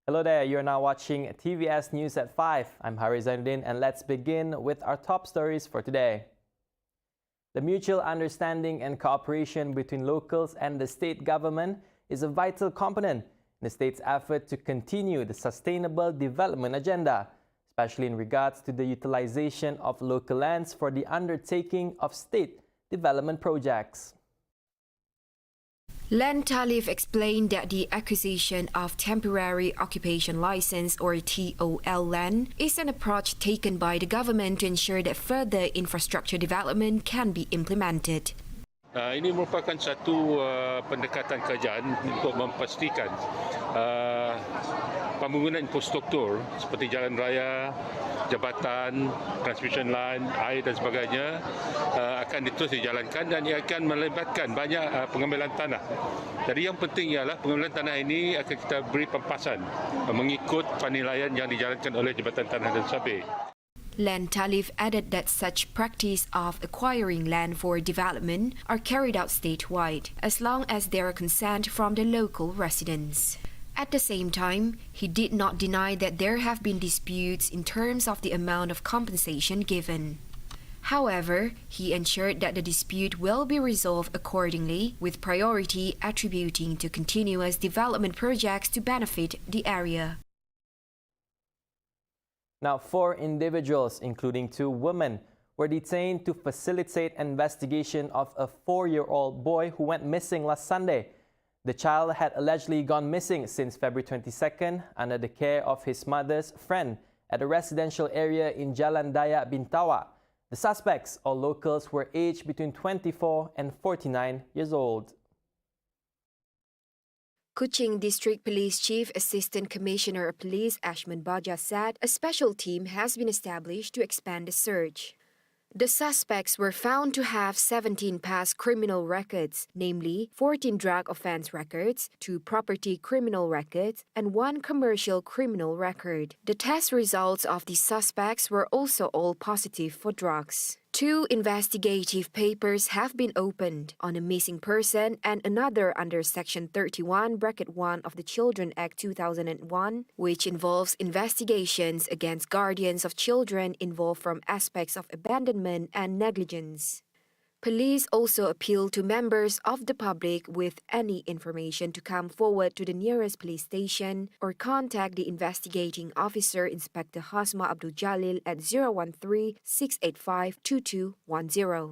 Hello there, you're now watching TVS News at 5. I'm Hari Zainuddin and let's begin with our top stories for today. The mutual understanding and cooperation between locals and the state government is a vital component in the state's effort to continue the sustainable development agenda, especially in regards to the utilization of local lands for the undertaking of state development projects. LANDSLIDE explained that the acquisition of temporary occupation license or TOL land is an approach taken by the government to ensure that further infrastructure development can be implemented. Ini merupakan satu pendekatan kerajaan untuk memastikan pembangunan infrastruktur seperti jalan raya, jabatan, transmission line, air dan sebagainya akan terus dijalankan dan ia akan melibatkan banyak pengambilan tanah. Jadi yang penting ialah pengambilan tanah ini akan kita beri pempasan mengikut penilaian yang dijalankan oleh Jabatan Tanah dan Sabir. LANDSLIDE added that such practice of acquiring land for development are carried out statewide, as long as there are consent from the local residents. At the same time, he did not deny that there have been disputes in terms of the amount of compensation given. However, he ensured that the dispute will be resolved accordingly, with priority attributing to continuous development projects to benefit the area. Now, 4 individuals, including 2 women, were detained to facilitate investigation of a 4-year-old boy who went missing last Sunday. The child had allegedly gone missing since February 22nd under the care of his mother's friend at a residential area in Jalan Daya Bintawa. The suspects, all locals, were aged between 24 and 49 years old. Kuching District Police Chief Assistant Commissioner of Police Ashman Baja said a special team has been established to expand the search. The suspects were found to have 17 past criminal records, namely 14 drug offense records, 2 property criminal records, and 1 commercial criminal record. The test results of the suspects were also all positive for drugs. 2 investigative papers have been opened on a missing person and another under Section 31(1) of the Children Act 2001, which involves investigations against guardians of children involved from aspects of abandonment and negligence. Police also appeal to members of the public with any information to come forward to the nearest police station or contact the investigating officer, Inspector Hasma Abdul Jalil at 013-685-2210.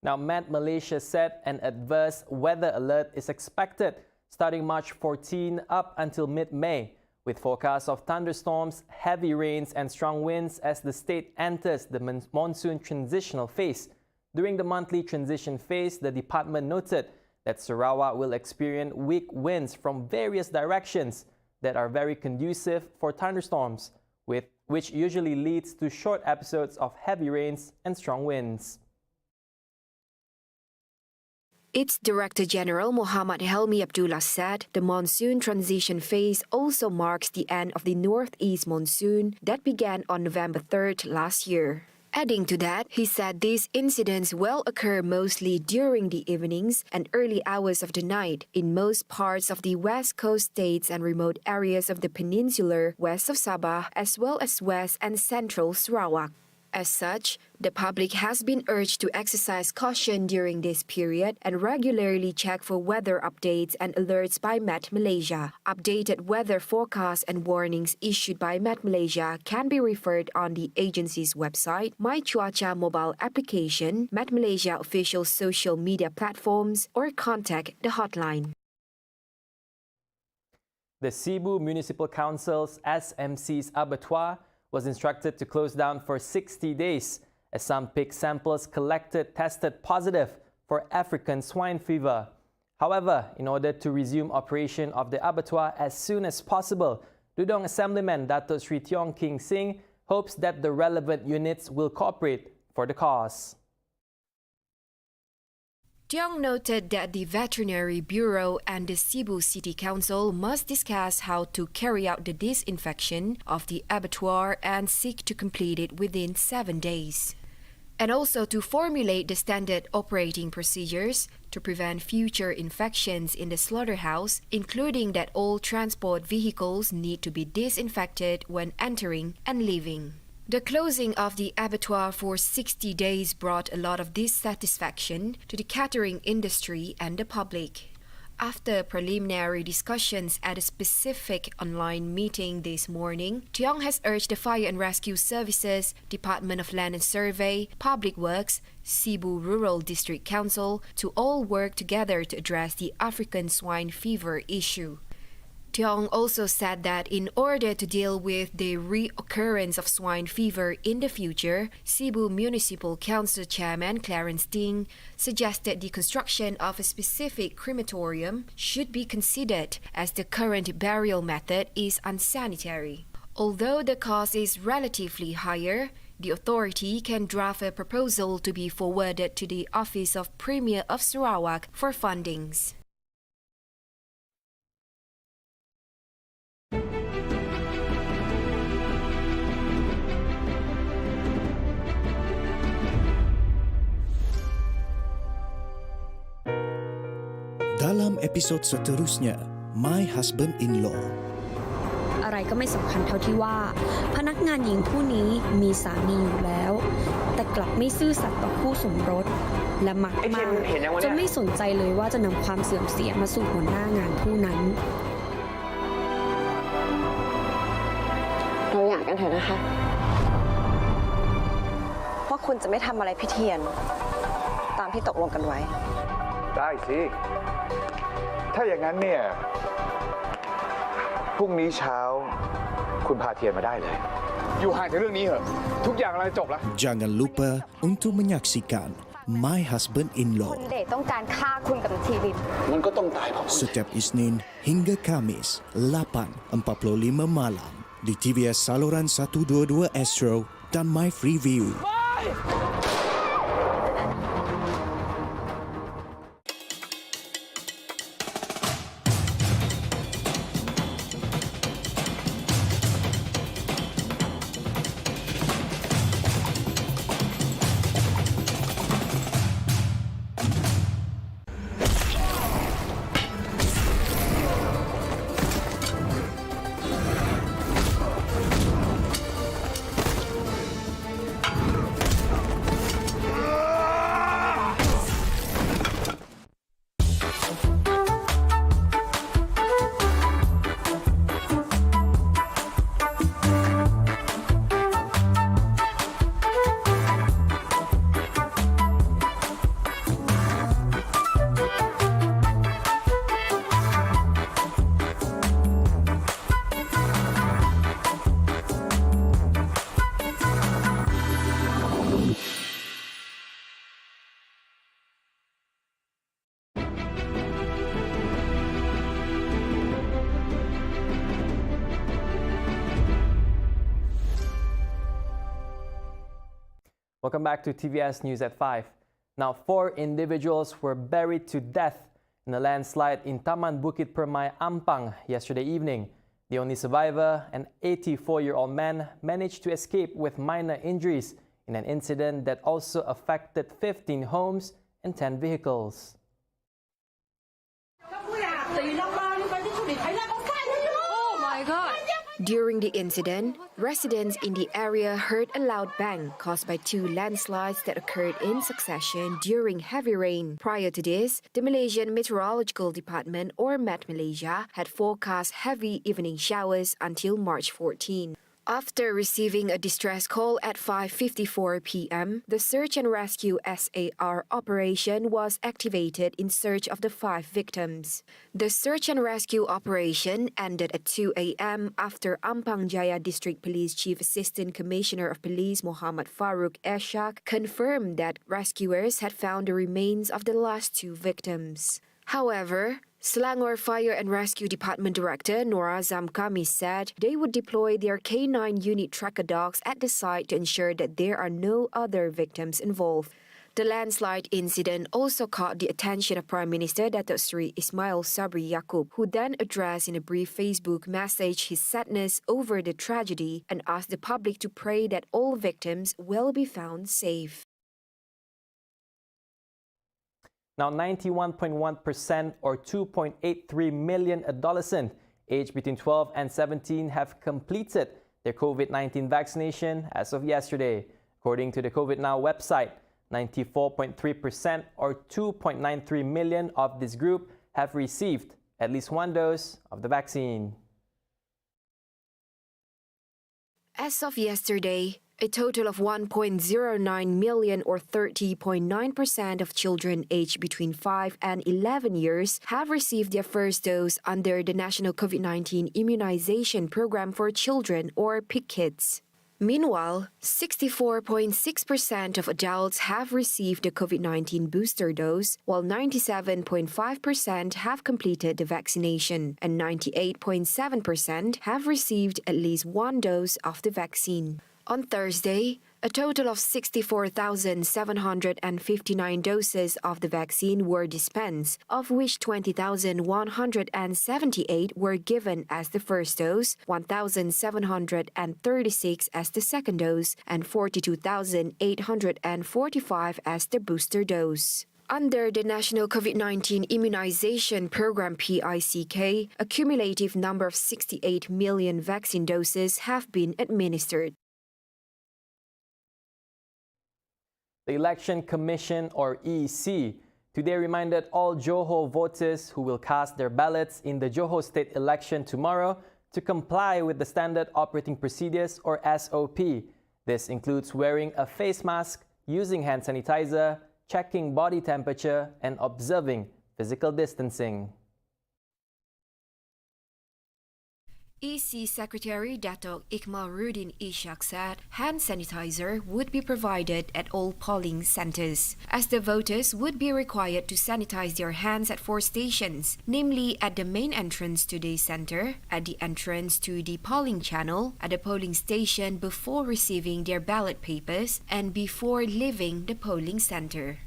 Now, METMALAYSIA said an adverse weather alert is expected starting March 14 up until mid-May, with forecasts of thunderstorms, heavy rains and strong winds as the state enters the monsoon transitional phase. During the monthly transition phase, the department noted that Sarawak will experience weak winds from various directions that are very conducive for thunderstorms, which usually leads to short episodes of heavy rains and strong winds. Its Director General Muhammad Helmi Abdullah said the monsoon transition phase also marks the end of the northeast monsoon that began on November 3rd last year. Adding to that, he said these incidents will occur mostly during the evenings and early hours of the night in most parts of the West Coast states and remote areas of the peninsular west of Sabah, as well as West and Central Sarawak. As such, the public has been urged to exercise caution during this period and regularly check for weather updates and alerts by METMALAYSIA. Updated weather forecasts and warnings issued by METMALAYSIA can be referred on the agency's website, My Cuaca mobile application, METMALAYSIA official social media platforms, or contact the hotline. The Cebu Municipal Council's SMC's abattoir was instructed to close down for 60 days as some pig samples collected tested positive for African swine fever. However, in order to resume operation of the abattoir as soon as possible, Dudong Assemblyman Dato Sri Tiong King Singh hopes that the relevant units will cooperate for the cause. Tiong noted that the Veterinary Bureau and the Cebu City Council must discuss how to carry out the disinfection of the abattoir and seek to complete it within 7 days. And also to formulate the standard operating procedures to prevent future infections in the slaughterhouse, including that all transport vehicles need to be disinfected when entering and leaving. The closing of the abattoir for 60 days brought a lot of dissatisfaction to the catering industry and the public. After preliminary discussions at a specific online meeting this morning, Tiong has urged the Fire and Rescue Services, Department of Land and Survey, Public Works, Cebu Rural District Council to all work together to address the African swine fever issue. Tiong also said that in order to deal with the reoccurrence of swine fever in the future, Cebu Municipal Council Chairman Clarence Ding suggested the construction of a specific crematorium should be considered as the current burial method is unsanitary. Although the cost is relatively higher, the authority can draft a proposal to be forwarded to the Office of Premier of Sarawak for fundings. Dalam episod seterusnya, My Husband-in-Law. อะไรก็ไม่สำคัญเท่าที่ว่าพนักงานหญิงผู้นี้มีสามีอยู่แล้วแต่กลับไม่ซื่อสัตย์ต่อคู่สมรสและมักมากจนไม่สนใจเลยว่าจะนำความเสื่อมเสียมาสู่หัวหน้างานผู้นั้น เราหย่ากันเถอะนะคะว่าคุณจะไม่ทำอะไรพี่เทียนตามที่ตกลงกันไว้ได้สิถ้าอย่างนั้นเนี่ยพรุ่งนี้เช้าคุณพาเทียนมาได้เลยอยู่ห่างจากเรื่องนี้เหอะทุกอย่างเราจบแล้ว Jangan lupa untuk menyaksikan My Husband-in-Law คุณเดชต้องการฆ่าคุณกับทีวินมันก็ต้องตายเพราะ setiap Isnin hingga Kamis 8.45 malam di TVS saluran 122 Astro dan My Freeview. Welcome back to TVS News at 5. Now, 4 individuals were buried to death in a landslide in Taman Bukit Permai, Ampang yesterday evening. The only survivor, an 84-year-old man, managed to escape with minor injuries in an incident that also affected 15 homes and 10 vehicles. Oh my God! During the incident, residents in the area heard a loud bang caused by 2 landslides that occurred in succession during heavy rain. Prior to this, the Malaysian Meteorological Department, or METMALAYSIA, had forecast heavy evening showers until March 14. After receiving a distress call at 5:54 p.m., the search and rescue SAR operation was activated in search of the 5 victims. The search and rescue operation ended at 2 a.m. after Ampang Jaya District Police Chief Assistant Commissioner of Police Muhammad Farooq Eshak confirmed that rescuers had found the remains of the last 2 victims. However, Selangor Fire and Rescue Department Director Nora Zamkami said they would deploy their K9 unit tracker dogs at the site to ensure that there are no other victims involved. The landslide incident also caught the attention of Prime Minister Datuk Seri Ismail Sabri Yaakob, who then addressed in a brief Facebook message his sadness over the tragedy and asked the public to pray that all victims will be found safe. Now, 91.1% or 2.83 million adolescents aged between 12 and 17 have completed their COVID-19 vaccination as of yesterday. According to the COVID Now website, 94.3% or 2.93 million of this group have received at least one dose of the vaccine. As of yesterday, a total of 1.09 million or 30.9% of children aged between 5 and 11 years have received their first dose under the National COVID-19 Immunization Program for Children or PICKIDS. Meanwhile, 64.6% of adults have received the COVID-19 booster dose, while 97.5% have completed the vaccination and 98.7% have received at least one dose of the vaccine. On Thursday, a total of 64,759 doses of the vaccine were dispensed, of which 20,178 were given as the first dose, 1,736 as the second dose, and 42,845 as the booster dose. Under the National COVID-19 Immunization Program PICK, a cumulative number of 68 million vaccine doses have been administered. The Election Commission, or EC, today reminded all Johor voters who will cast their ballots in the Johor state election tomorrow to comply with the Standard Operating Procedures, or SOP. This includes wearing a face mask, using hand sanitizer, checking body temperature, and observing physical distancing. EC Secretary Datuk Ikmaluddin Ishak said hand sanitizer would be provided at all polling centres, as the voters would be required to sanitize their hands at 4 stations, namely at the main entrance to the centre, at the entrance to the polling channel, at the polling station before receiving their ballot papers, and before leaving the polling centre.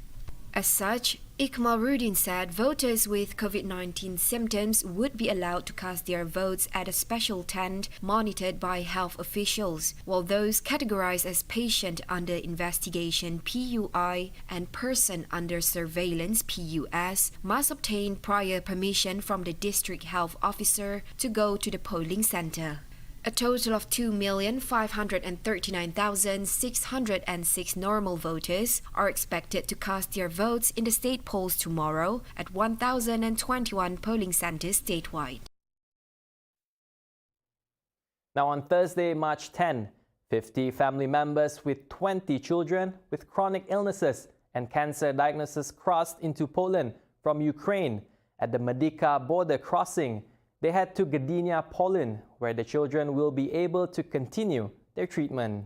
As such, Ikmaluddin said voters with COVID-19 symptoms would be allowed to cast their votes at a special tent monitored by health officials, while those categorized as patient under investigation (PUI) and person under surveillance (PUS) must obtain prior permission from the district health officer to go to the polling center. A total of 2,539,606 normal voters are expected to cast their votes in the state polls tomorrow at 1,021 polling centres statewide. Now on Thursday, March 10, 50 family members with 20 children with chronic illnesses and cancer diagnosis crossed into Poland from Ukraine at the Medica border crossing. They head to Gdynia, Poland, where the children will be able to continue their treatment.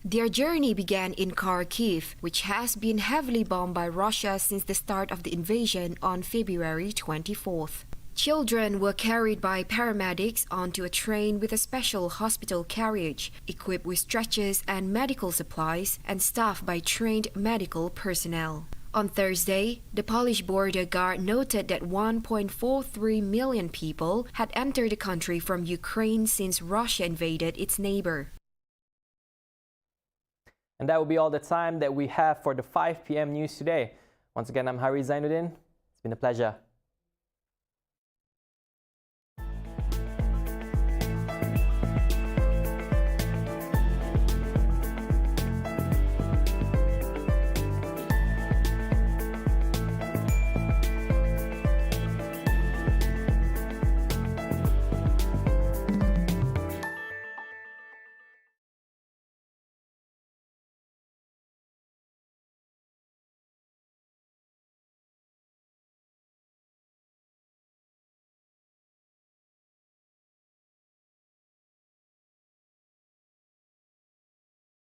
Their journey began in Kharkiv, which has been heavily bombed by Russia since the start of the invasion on February 24th. Children were carried by paramedics onto a train with a special hospital carriage, equipped with stretchers and medical supplies, and staffed by trained medical personnel. On Thursday, the Polish border guard noted that 1.43 million people had entered the country from Ukraine since Russia invaded its neighbor. And that will be all the time that we have for the 5 p.m. news today. Once again, I'm Hari Zainuddin. It's been a pleasure.